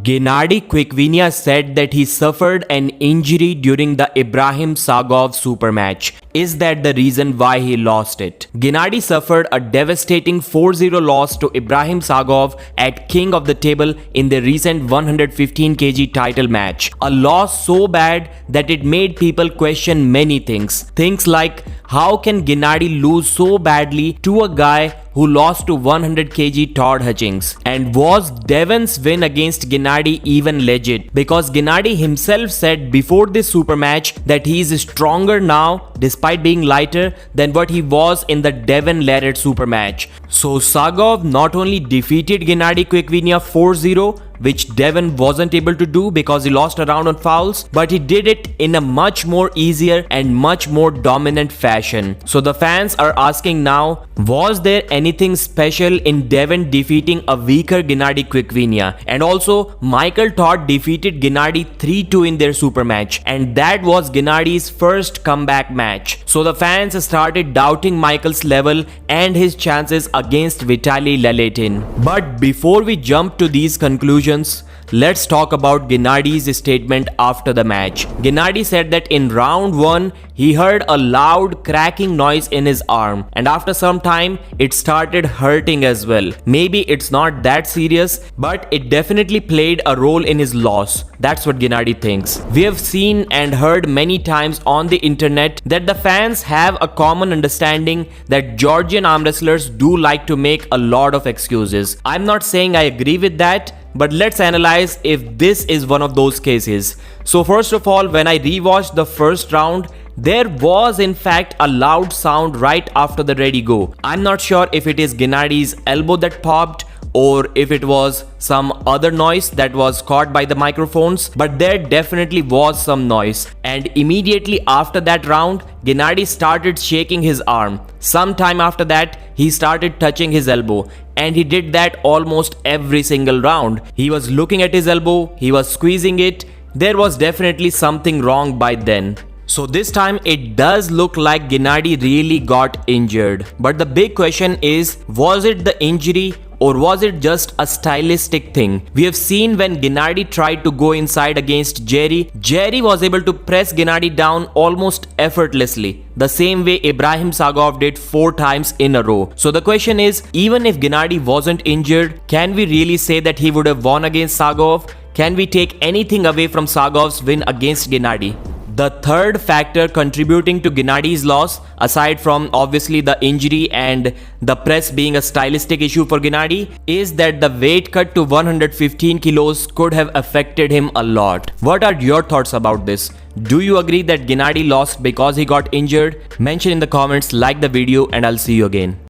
Gennady Quickvinia said that he suffered an injury during the Ibrahim Sagov super match. Is that the reason why he lost it? Gennady suffered a devastating 4-0 loss to Ibrahim Sagov at King of the Table in the recent 115 kg title match. A loss so bad that it made people question many things. Things like, how can Gennady lose so badly to a guy who lost to 100 kg Todd Hutchings? And was Devon's win against Gennady even legit? Because Gennady himself said before this super match that he is stronger now despite being lighter than what he was in the Devon-led super match. So Sagov not only defeated Gennady Quickvinia 4-0, which Devon wasn't able to do because he lost a round on fouls, but he did it in a much more easier and much more dominant fashion. So the fans are asking now, was there anything special in Devon defeating a weaker Gennady Quickvinia? And also, Michael Todd defeated Gennady 3-2 in their super match, and that was Gennady's first comeback match. So the fans started doubting Michael's level and his chances against Vitaly Leletin. But before we jump to these conclusions, let's talk about Gennady's statement after the match. Gennady said that in round 1, he heard a loud cracking noise in his arm, and after some time, it started hurting as well. Maybe it's not that serious, but it definitely played a role in his loss. That's what Gennady thinks. We have seen and heard many times on the internet that the fans have a common understanding that Georgian arm wrestlers do like to make a lot of excuses. I'm not saying I agree with that, but let's analyze if this is one of those cases. So first of all, when I rewatched the first round, there was in fact a loud sound right after the ready go. I'm not sure if it is Gennady's elbow that popped or if it was some other noise that was caught by the microphones, but there definitely was some noise. And immediately after that round, Gennady started shaking his arm. Sometime after that, he started touching his elbow, and he did that almost every single round. He was looking at his elbow, he was squeezing it. There was definitely something wrong by then. So this time it does look like Gennady really got injured. But the big question is, was it the injury or was it just a stylistic thing? We have seen when Gennady tried to go inside against Jerry, Jerry was able to press Gennady down almost effortlessly, the same way Ibrahim Sagov did 4 times in a row. So the question is, even if Gennady wasn't injured, can we really say that he would have won against Sagov? Can we take anything away from Sagov's win against Gennady? The third factor contributing to Gennady's loss, aside from obviously the injury and the press being a stylistic issue for Gennady, is that the weight cut to 115 kilos could have affected him a lot. What are your thoughts about this? Do you agree that Gennady lost because he got injured? Mention in the comments, like the video, and I'll see you again.